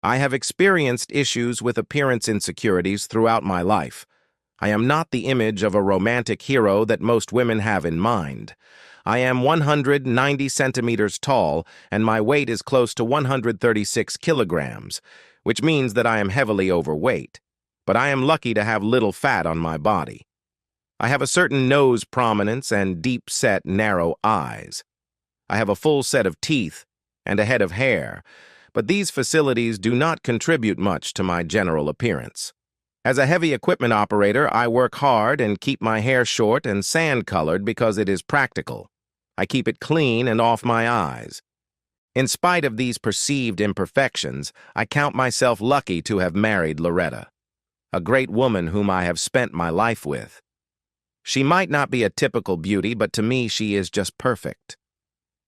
I have experienced issues with appearance insecurities throughout my life. I am not the image of a romantic hero that most women have in mind. I am 190 centimeters tall, and my weight is close to 136 kilograms, which means that I am heavily overweight. But I am lucky to have little fat on my body. I have a certain nose prominence and deep-set, narrow eyes. I have a full set of teeth and a head of hair, but these facilities do not contribute much to my general appearance. As a heavy equipment operator, I work hard and keep my hair short and sand-colored because it is practical. I keep it clean and off my eyes. In spite of these perceived imperfections, I count myself lucky to have married Loretta, a great woman whom I have spent my life with. She might not be a typical beauty, but to me she is just perfect.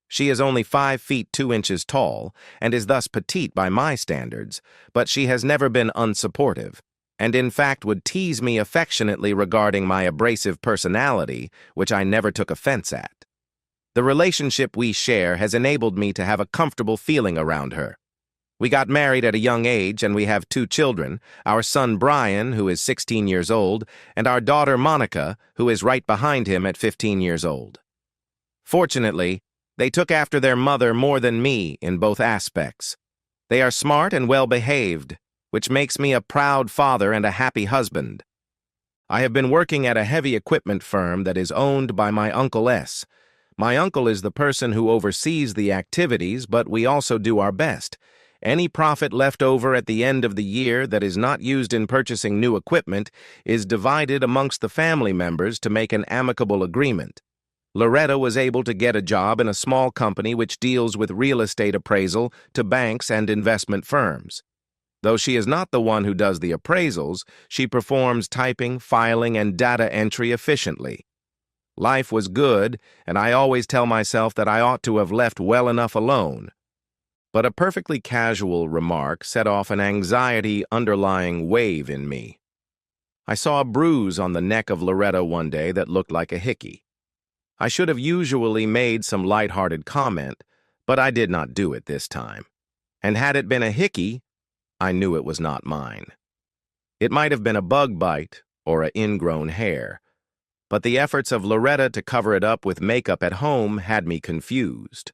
She is only 5 feet 2 inches tall and is thus petite by my standards, but she has never been unsupportive, and in fact would tease me affectionately regarding my abrasive personality, which I never took offense at. The relationship we share has enabled me to have a comfortable feeling around her. We got married at a young age and we have 2 children, our son Brian, who is 16 years old, and our daughter Monica, who is right behind him at 15 years old. Fortunately, they took after their mother more than me in both aspects. They are smart and well-behaved, which makes me a proud father and a happy husband. I have been working at a heavy equipment firm that is owned by my Uncle S. My uncle is the person who oversees the activities, but we also do our best. Any profit left over at the end of the year that is not used in purchasing new equipment is divided amongst the family members to make an amicable agreement. Loretta was able to get a job in a small company which deals with real estate appraisal to banks and investment firms. Though she is not the one who does the appraisals, she performs typing, filing, and data entry efficiently. Life was good, and I always tell myself that I ought to have left well enough alone. But a perfectly casual remark set off an anxiety underlying wave in me. I saw a bruise on the neck of Loretta one day that looked like a hickey. I should have usually made some light-hearted comment, but I did not do it this time. And had it been a hickey, I knew it was not mine. It might have been a bug bite or an ingrown hair, but the efforts of Loretta to cover it up with makeup at home had me confused.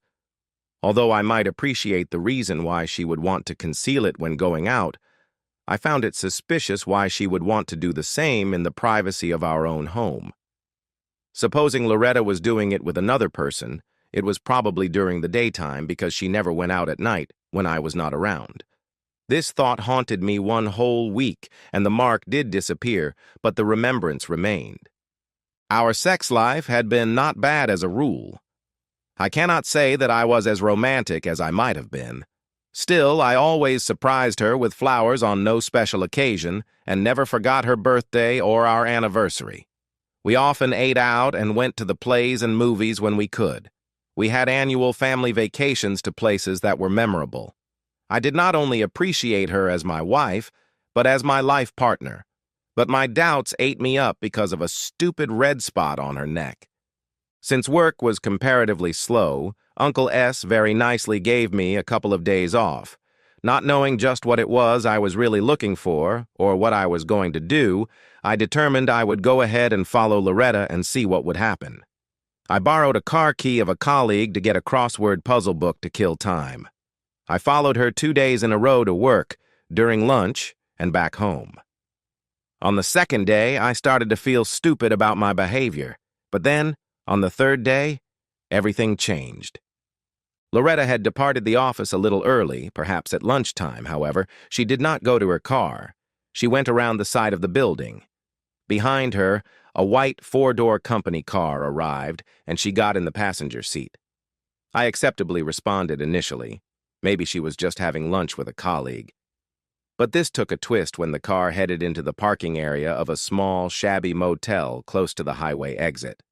Although I might appreciate the reason why she would want to conceal it when going out, I found it suspicious why she would want to do the same in the privacy of our own home. Supposing Loretta was doing it with another person, it was probably during the daytime because she never went out at night when I was not around. This thought haunted me one whole week, and the mark did disappear, but the remembrance remained. Our sex life had been not bad as a rule. I cannot say that I was as romantic as I might have been. Still, I always surprised her with flowers on no special occasion and never forgot her birthday or our anniversary. We often ate out and went to the plays and movies when we could. We had annual family vacations to places that were memorable. I did not only appreciate her as my wife, but as my life partner. But my doubts ate me up because of a stupid red spot on her neck. Since work was comparatively slow, Uncle S very nicely gave me a couple of days off. Not knowing just what it was I was really looking for, or what I was going to do, I determined I would go ahead and follow Loretta and see what would happen. I borrowed a car key of a colleague to get a crossword puzzle book to kill time. I followed her 2 days in a row to work, during lunch, and back home. On the second day, I started to feel stupid about my behavior, but then, on the third day, everything changed. Loretta had departed the office a little early, perhaps at lunchtime, however. She did not go to her car. She went around the side of the building. Behind her, a white 4-door company car arrived, and she got in the passenger seat. I acceptably responded initially. Maybe she was just having lunch with a colleague. But this took a twist when the car headed into the parking area of a small, shabby motel close to the highway exit.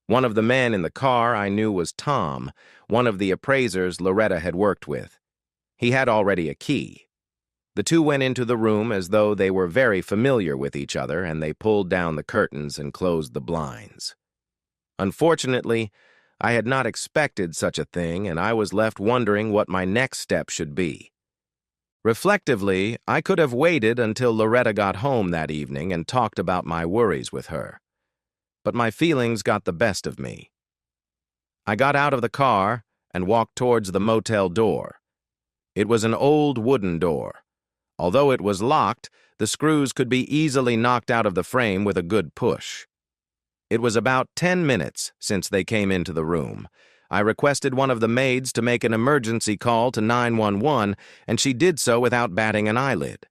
One of the men in the car I knew was Tom, one of the appraisers Loretta had worked with. He had already a key. The two went into the room as though they were very familiar with each other, and they pulled down the curtains and closed the blinds. Unfortunately, I had not expected such a thing, and I was left wondering what my next step should be. Reflectively, I could have waited until Loretta got home that evening and talked about my worries with her. But my feelings got the best of me. I got out of the car and walked towards the motel door. It was an old wooden door. Although it was locked, the screws could be easily knocked out of the frame with a good push. It was about 10 minutes since they came into the room. I requested one of the maids to make an emergency call to 911, and she did so without batting an eyelid.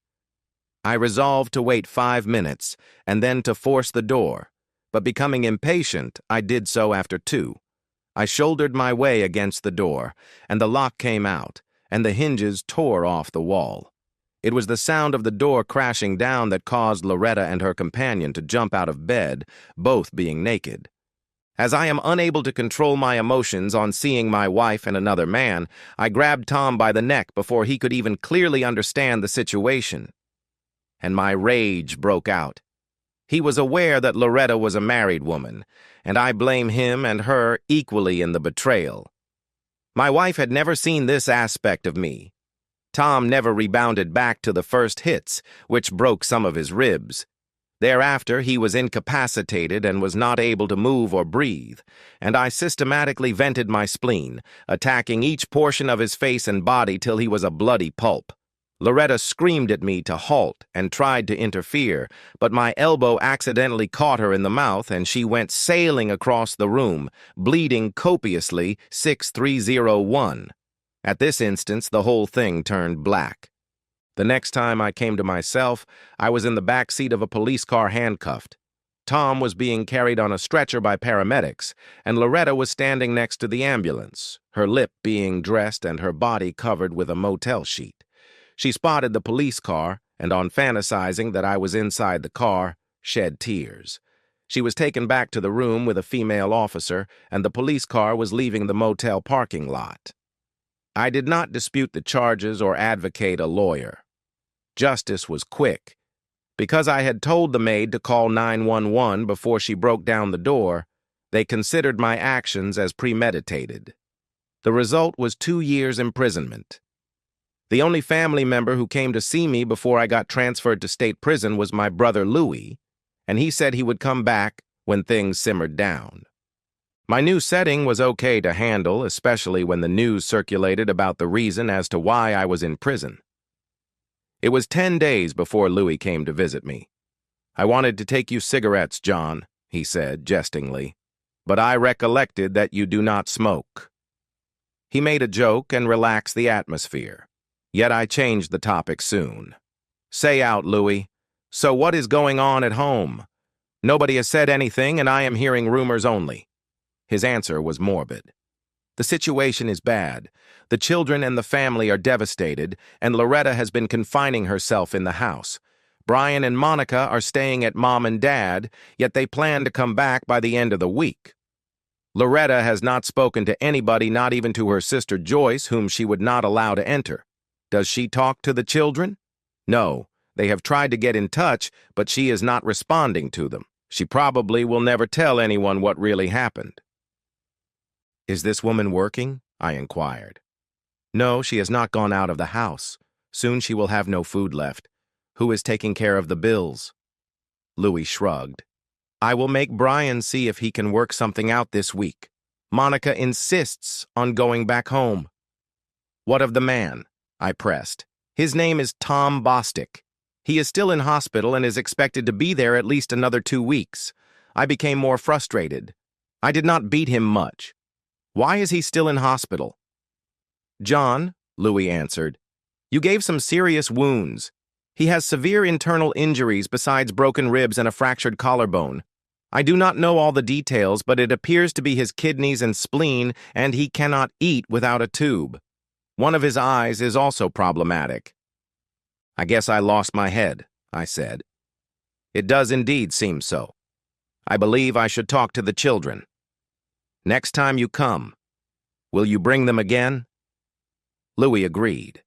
I resolved to wait 5 minutes and then to force the door, but becoming impatient, I did so after 2. I shouldered my way against the door, and the lock came out, and the hinges tore off the wall. It was the sound of the door crashing down that caused Loretta and her companion to jump out of bed, both being naked. As I am unable to control my emotions on seeing my wife and another man, I grabbed Tom by the neck before he could even clearly understand the situation. And my rage broke out. He was aware that Loretta was a married woman, and I blame him and her equally in the betrayal. My wife had never seen this aspect of me. Tom never rebounded back to the first hits, which broke some of his ribs. Thereafter, he was incapacitated and was not able to move or breathe, and I systematically vented my spleen, attacking each portion of his face and body till he was a bloody pulp. Loretta screamed at me to halt and tried to interfere, but my elbow accidentally caught her in the mouth and she went sailing across the room, bleeding copiously 6301. At this instance, the whole thing turned black. The next time I came to myself, I was in the back seat of a police car handcuffed. Tom was being carried on a stretcher by paramedics, and Loretta was standing next to the ambulance, her lip being dressed and her body covered with a motel sheet. She spotted the police car, and on fantasizing that I was inside the car, shed tears. She was taken back to the room with a female officer, and the police car was leaving the motel parking lot. I did not dispute the charges or advocate a lawyer. Justice was quick. Because I had told the maid to call 911 before she broke down the door, they considered my actions as premeditated. The result was 2 years' imprisonment. The only family member who came to see me before I got transferred to state prison was my brother Louis, and he said he would come back when things simmered down. My new setting was okay to handle, especially when the news circulated about the reason as to why I was in prison. It was 10 days before Louis came to visit me. "I wanted to take you cigarettes, John," he said, jestingly, "but I recollected that you do not smoke." He made a joke and relaxed the atmosphere. Yet I changed the topic soon. "Say out, Louis. So what is going on at home? Nobody has said anything, and I am hearing rumors only." His answer was morbid. "The situation is bad. The children and the family are devastated, and Loretta has been confining herself in the house. Brian and Monica are staying at Mom and Dad, yet they plan to come back by the end of the week. Loretta has not spoken to anybody, not even to her sister Joyce, whom she would not allow to enter. Does she talk to the children? No. They have tried to get in touch, but she is not responding to them. She probably will never tell anyone what really happened." "Is this woman working?" I inquired. "No, she has not gone out of the house. Soon she will have no food left. Who is taking care of the bills?" Louis shrugged. "I will make Brian see if he can work something out this week. Monica insists on going back home." "What of the man?" I pressed. "His name is Tom Bostic. He is still in hospital and is expected to be there at least another 2 weeks. I became more frustrated. I did not beat him much. Why is he still in hospital?" "John," Louis answered, "you gave some serious wounds. He has severe internal injuries besides broken ribs and a fractured collarbone. I do not know all the details, but it appears to be his kidneys and spleen, and he cannot eat without a tube. One of his eyes is also problematic." "I guess I lost my head," I said. "It does indeed seem so. I believe I should talk to the children. Next time you come, will you bring them again?" Louis agreed.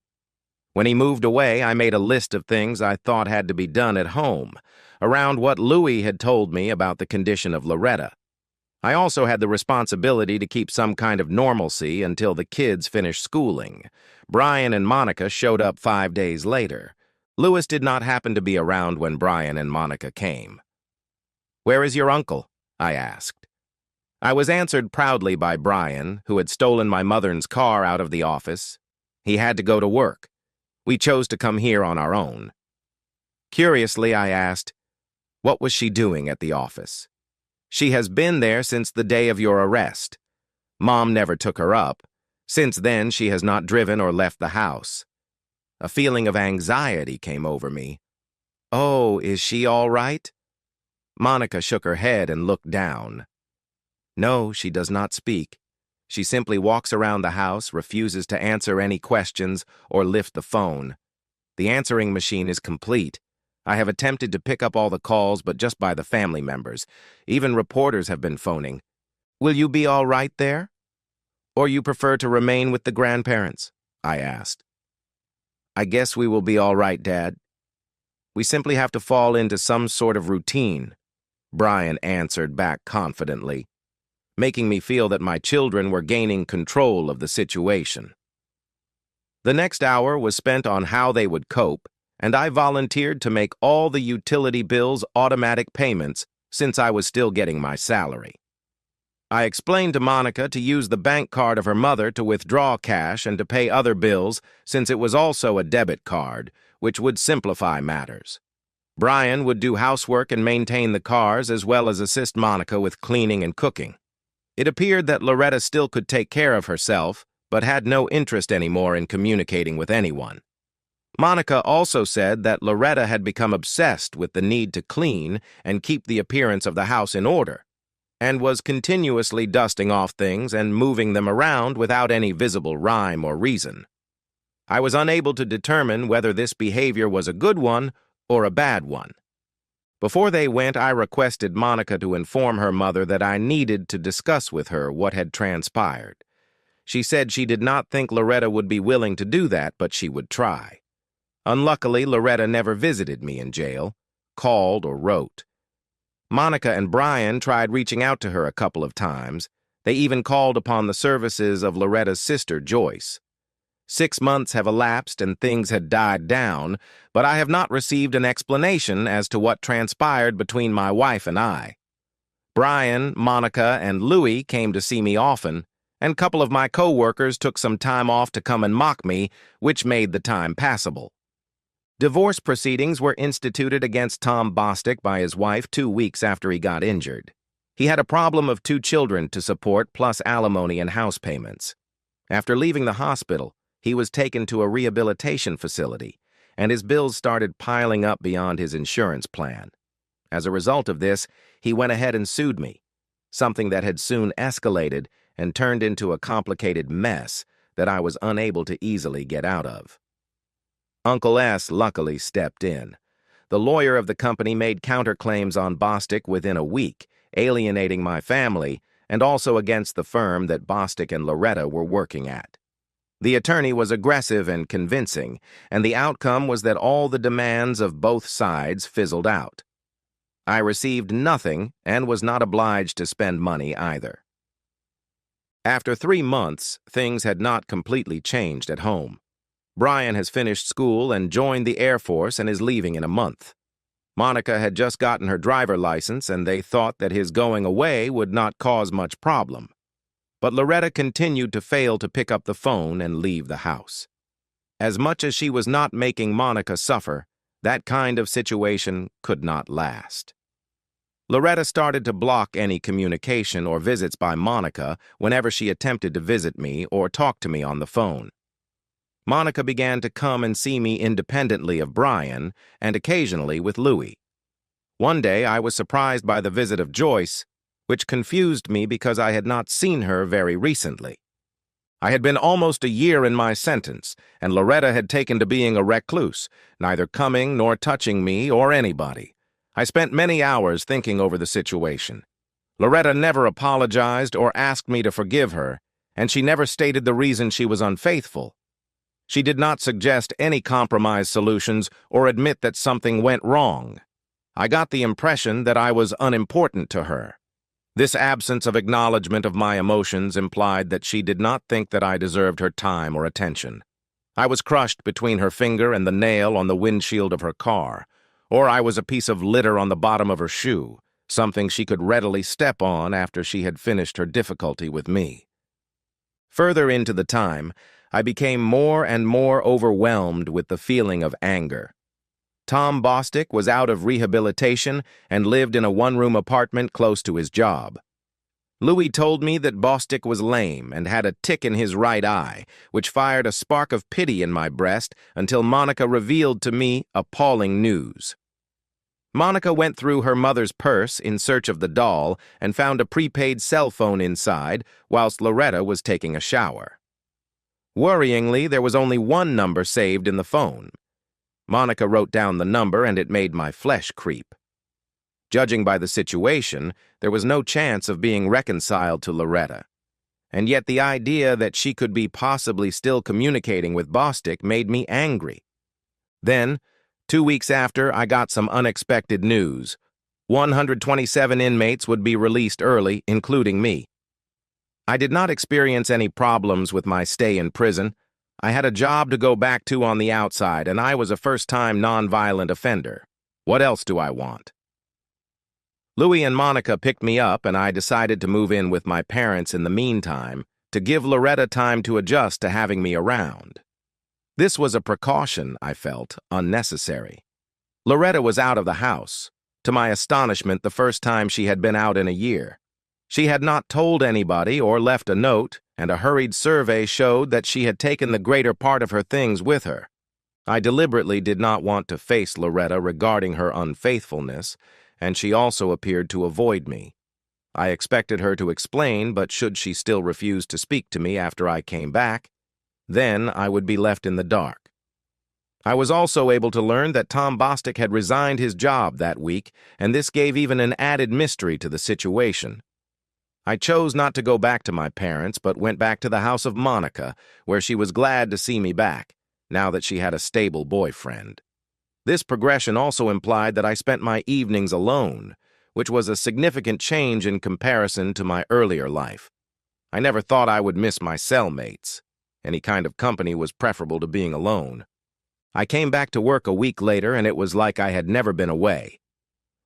When he moved away, I made a list of things I thought had to be done at home, around what Louis had told me about the condition of Loretta. I also had the responsibility to keep some kind of normalcy until the kids finished schooling. Brian and Monica showed up 5 days later. Louis did not happen to be around when Brian and Monica came. "Where is your uncle?" I asked. I was answered proudly by Brian, who had stolen my mother's car out of the office. He had to go to work. We chose to come here on our own. Curiously, I asked, "What was she doing at the office?" "She has been there since the day of your arrest. Mom never took her up. Since then, she has not driven or left the house." A feeling of anxiety came over me. "Oh, is she all right?" Monica shook her head and looked down. "No, she does not speak. She simply walks around the house, refuses to answer any questions or lift the phone. The answering machine is complete. I have attempted to pick up all the calls, but just by the family members. Even reporters have been phoning. Will you be all right there? Or you prefer to remain with the grandparents?" I asked. "I guess we will be all right, Dad. We simply have to fall into some sort of routine," Brian answered back confidently, making me feel that my children were gaining control of the situation. The next hour was spent on how they would cope, and I volunteered to make all the utility bills automatic payments since I was still getting my salary. I explained to Monica to use the bank card of her mother to withdraw cash and to pay other bills since it was also a debit card, which would simplify matters. Brian would do housework and maintain the cars as well as assist Monica with cleaning and cooking. It appeared that Loretta still could take care of herself, but had no interest anymore in communicating with anyone. Monica also said that Loretta had become obsessed with the need to clean and keep the appearance of the house in order, and was continuously dusting off things and moving them around without any visible rhyme or reason. I was unable to determine whether this behavior was a good one or a bad one. Before they went, I requested Monica to inform her mother that I needed to discuss with her what had transpired. She said she did not think Loretta would be willing to do that, but she would try. Unluckily, Loretta never visited me in jail, called or wrote. Monica and Brian tried reaching out to her a couple of times. They even called upon the services of Loretta's sister, Joyce. 6 months have elapsed and things had died down, but I have not received an explanation as to what transpired between my wife and I. Brian, Monica, and Louis came to see me often, and a couple of my co-workers took some time off to come and mock me, which made the time passable. Divorce proceedings were instituted against Tom Bostic by his wife 2 weeks after he got injured. He had a problem of 2 children to support plus alimony and house payments. After leaving the hospital, he was taken to a rehabilitation facility, and his bills started piling up beyond his insurance plan. As a result of this, he went ahead and sued me, something that had soon escalated and turned into a complicated mess that I was unable to easily get out of. Uncle S luckily stepped in. The lawyer of the company made counterclaims on Bostic within a week, alienating my family and also against the firm that Bostic and Loretta were working at. The attorney was aggressive and convincing, and the outcome was that all the demands of both sides fizzled out. I received nothing and was not obliged to spend money either. After 3 months, things had not completely changed at home. Brian has finished school and joined the Air Force and is leaving in a month. Monica had just gotten her driver license, and they thought that his going away would not cause much problem. But Loretta continued to fail to pick up the phone and leave the house. As much as she was not making Monica suffer, that kind of situation could not last. Loretta started to block any communication or visits by Monica whenever she attempted to visit me or talk to me on the phone. Monica began to come and see me independently of Brian and occasionally with Louis. One day I was surprised by the visit of Joyce, which confused me because I had not seen her very recently. I had been almost a year in my sentence, and Loretta had taken to being a recluse, neither coming nor touching me or anybody. I spent many hours thinking over the situation. Loretta never apologized or asked me to forgive her, and she never stated the reason she was unfaithful. She did not suggest any compromise solutions or admit that something went wrong. I got the impression that I was unimportant to her. This absence of acknowledgement of my emotions implied that she did not think that I deserved her time or attention. I was crushed between her finger and the nail on the windshield of her car, or I was a piece of litter on the bottom of her shoe, something she could readily step on after she had finished her difficulty with me. Further into the time, I became more and more overwhelmed with the feeling of anger. Tom Bostick was out of rehabilitation and lived in a one-room apartment close to his job. Louis told me that Bostick was lame and had a tick in his right eye, which fired a spark of pity in my breast until Monica revealed to me appalling news. Monica went through her mother's purse in search of the doll and found a prepaid cell phone inside whilst Loretta was taking a shower. Worryingly, there was only one number saved in the phone. Monica wrote down the number and it made my flesh creep. Judging by the situation, there was no chance of being reconciled to Loretta. And yet the idea that she could be possibly still communicating with Bostick made me angry. Then, 2 weeks after, I got some unexpected news. 127 inmates would be released early, including me. I did not experience any problems with my stay in prison. I had a job to go back to on the outside, and I was a first-time nonviolent offender. What else do I want? Louis and Monica picked me up, and I decided to move in with my parents in the meantime to give Loretta time to adjust to having me around. This was a precaution, I felt, unnecessary. Loretta was out of the house, to my astonishment the first time she had been out in a year. She had not told anybody or left a note, and a hurried survey showed that she had taken the greater part of her things with her. I deliberately did not want to face Loretta regarding her unfaithfulness, and she also appeared to avoid me. I expected her to explain, but should she still refuse to speak to me after I came back, then I would be left in the dark. I was also able to learn that Tom Bostick had resigned his job that week, and this gave even an added mystery to the situation. I chose not to go back to my parents, but went back to the house of Monica, where she was glad to see me back, now that she had a stable boyfriend. This progression also implied that I spent my evenings alone, which was a significant change in comparison to my earlier life. I never thought I would miss my cellmates. Any kind of company was preferable to being alone. I came back to work a week later, and it was like I had never been away.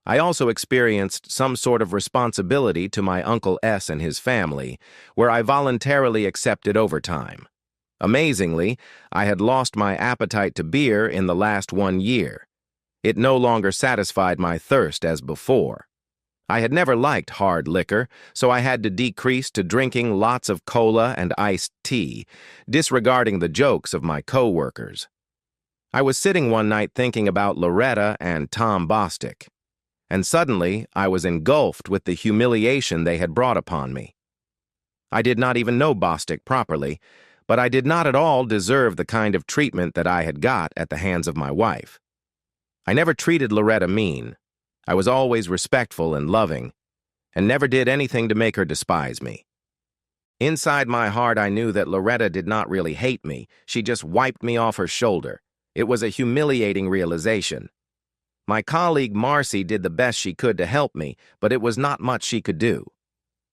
I also experienced some sort of responsibility to my Uncle S and his family, where I voluntarily accepted overtime. Amazingly, I had lost my appetite to beer in the last 1 year. It no longer satisfied my thirst as before. I had never liked hard liquor, so I had to decrease to drinking lots of cola and iced tea, disregarding the jokes of my co-workers. I was sitting one night thinking about Loretta and Tom Bostick, and suddenly I was engulfed with the humiliation they had brought upon me. I did not even know Bostick properly, but I did not at all deserve the kind of treatment that I had got at the hands of my wife. I never treated Loretta mean. I was always respectful and loving, and never did anything to make her despise me. Inside my heart, I knew that Loretta did not really hate me. She just wiped me off her shoulder. It was a humiliating realization. My colleague Marcy did the best she could to help me, but it was not much she could do.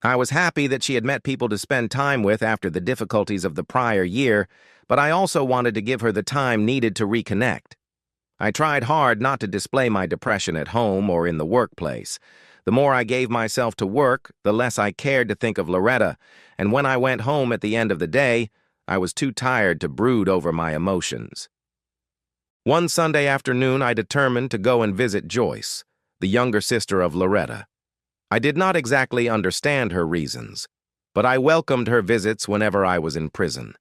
I was happy that she had met people to spend time with after the difficulties of the prior year, but I also wanted to give her the time needed to reconnect. I tried hard not to display my depression at home or in the workplace. The more I gave myself to work, the less I cared to think of Loretta, and when I went home at the end of the day, I was too tired to brood over my emotions. One Sunday afternoon, I determined to go and visit Joyce, the younger sister of Loretta. I did not exactly understand her reasons, but I welcomed her visits whenever I was in prison.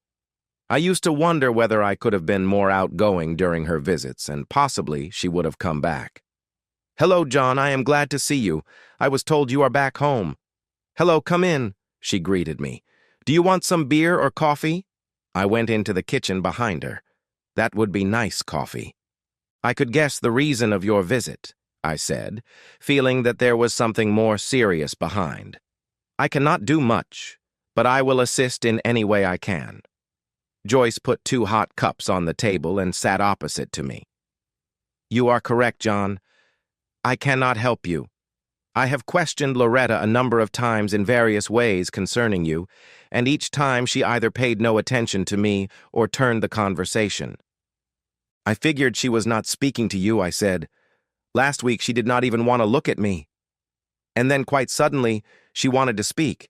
I used to wonder whether I could have been more outgoing during her visits, and possibly she would have come back. "Hello, John, I am glad to see you. I was told you are back home." "Hello, come in," she greeted me. "Do you want some beer or coffee?" I went into the kitchen behind her. "That would be nice coffee." "I could guess the reason of your visit," I said, feeling that there was something more serious behind. "I cannot do much, but I will assist in any way I can." Joyce put 2 hot cups on the table and sat opposite to me. "You are correct, John. I cannot help you. I have questioned Loretta a number of times in various ways concerning you, and each time she either paid no attention to me or turned the conversation. I figured she was not speaking to you, I said. Last week she did not even want to look at me. And then quite suddenly, she wanted to speak.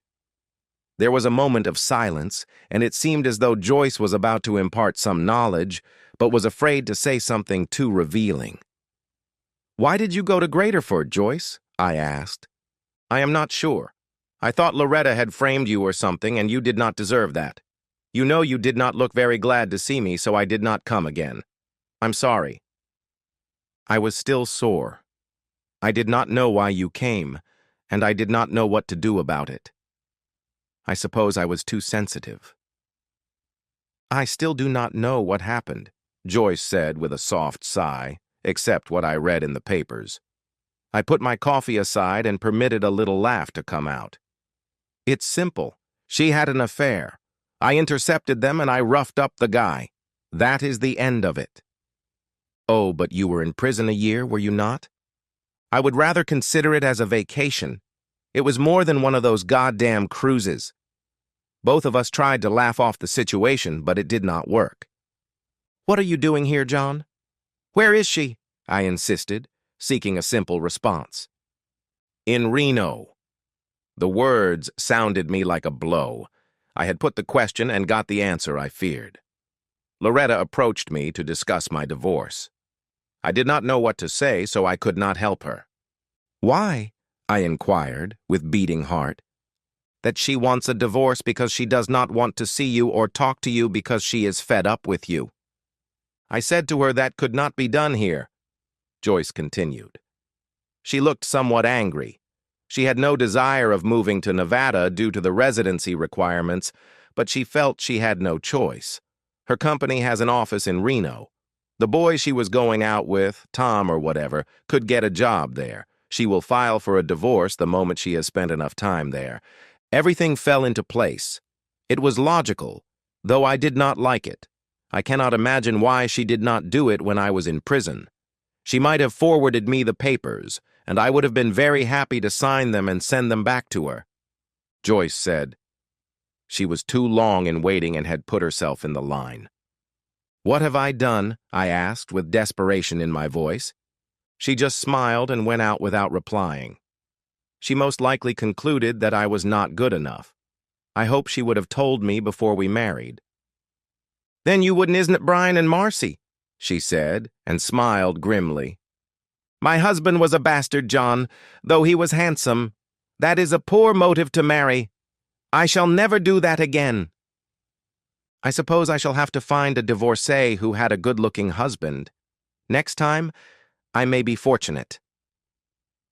There was a moment of silence, and it seemed as though Joyce was about to impart some knowledge, but was afraid to say something too revealing. "Why did you go to Graterford, Joyce?" I asked. "I am not sure. I thought Loretta had framed you or something, and you did not deserve that. You know you did not look very glad to see me, so I did not come again. I'm sorry." I was still sore. I did not know why you came, and I did not know what to do about it. I suppose I was too sensitive. "I still do not know what happened," Joyce said with a soft sigh, except what I read in the papers. I put my coffee aside and permitted a little laugh to come out. "It's simple. She had an affair. I intercepted them and I roughed up the guy. That is the end of it." "Oh, but you were in prison a year, were you not?" "I would rather consider it as a vacation. It was more than one of those goddamn cruises. Both of us tried to laugh off the situation, but it did not work." "What are you doing here, John?" "Where is she?" I insisted, seeking a simple response. "In Reno." The words sounded me like a blow. I had put the question and got the answer I feared. Loretta approached me to discuss my divorce. I did not know what to say, so I could not help her. "Why?" I inquired, with beating heart. "That she wants a divorce because she does not want to see you or talk to you because she is fed up with you." I said to her that could not be done here, Joyce continued. She looked somewhat angry. She had no desire of moving to Nevada due to the residency requirements, but she felt she had no choice. Her company has an office in Reno. The boy she was going out with, Tom or whatever, could get a job there. She will file for a divorce the moment she has spent enough time there. Everything fell into place. It was logical, though I did not like it. I cannot imagine why she did not do it when I was in prison. She might have forwarded me the papers, and I would have been very happy to sign them and send them back to her. Joyce said. She was too long in waiting and had put herself in the line. "What have I done?" I asked with desperation in my voice. She just smiled and went out without replying. She most likely concluded that I was not good enough. I hope she would have told me before we married. "Then you wouldn't, isn't it, Brian and Marcy?" she said, and smiled grimly. "My husband was a bastard, John, though he was handsome. That is a poor motive to marry. I shall never do that again." I suppose I shall have to find a divorcee who had a good-looking husband. Next time, I may be fortunate.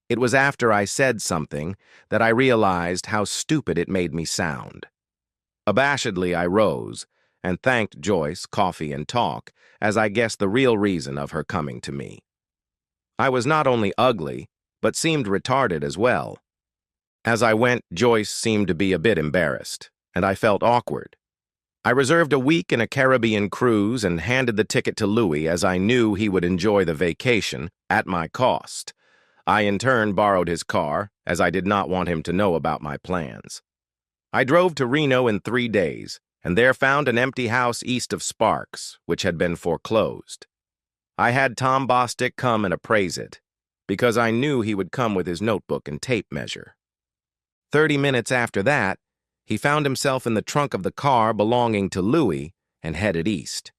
It was after I said something that I realized how stupid it made me sound. Abashedly, I rose and thanked Joyce, coffee and talk, as I guessed the real reason of her coming to me. I was not only ugly, but seemed retarded as well. As I went, Joyce seemed to be a bit embarrassed, and I felt awkward. I reserved a week in a Caribbean cruise and handed the ticket to Louis as I knew he would enjoy the vacation at my cost. I in turn borrowed his car, as I did not want him to know about my plans. I drove to Reno in 3 days, and there found an empty house east of Sparks, which had been foreclosed. I had Tom Bostic come and appraise it, because I knew he would come with his notebook and tape measure. 30 minutes after that, he found himself in the trunk of the car belonging to Louis and headed east.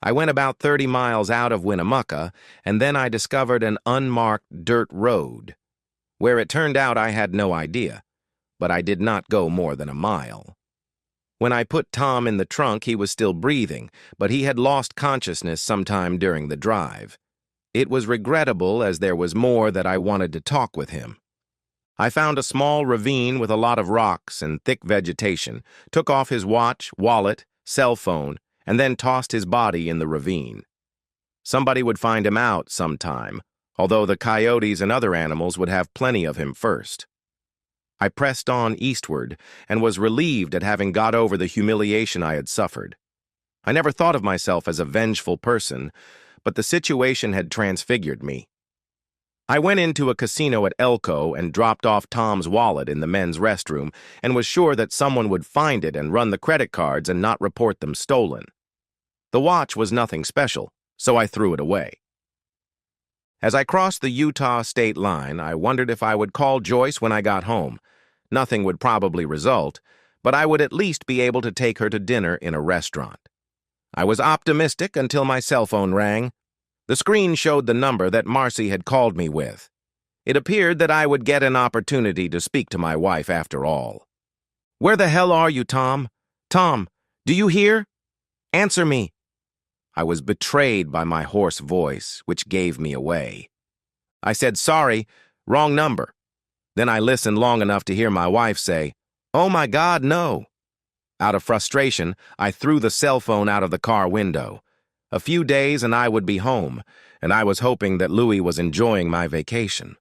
I went about 30 miles out of Winnemucca, and then I discovered an unmarked dirt road. Where it turned out I had no idea, but I did not go more than a mile. When I put Tom in the trunk, he was still breathing, but he had lost consciousness sometime during the drive. It was regrettable as there was more that I wanted to talk with him. I found a small ravine with a lot of rocks and thick vegetation, took off his watch, wallet, cell phone, and then tossed his body in the ravine. Somebody would find him out sometime, although the coyotes and other animals would have plenty of him first. I pressed on eastward and was relieved at having got over the humiliation I had suffered. I never thought of myself as a vengeful person, but the situation had transfigured me. I went into a casino at Elko and dropped off Tom's wallet in the men's restroom and was sure that someone would find it and run the credit cards and not report them stolen. The watch was nothing special, so I threw it away. As I crossed the Utah state line, I wondered if I would call Joyce when I got home. Nothing would probably result, but I would at least be able to take her to dinner in a restaurant. I was optimistic until my cell phone rang. The screen showed the number that Marcy had called me with. It appeared that I would get an opportunity to speak to my wife after all. "Where the hell are you, Tom? Tom, do you hear? Answer me." I was betrayed by my hoarse voice, which gave me away. I said, "Sorry, wrong number." Then I listened long enough to hear my wife say, "Oh my God, no." Out of frustration, I threw the cell phone out of the car window. A few days and I would be home, and I was hoping that Louis was enjoying my vacation.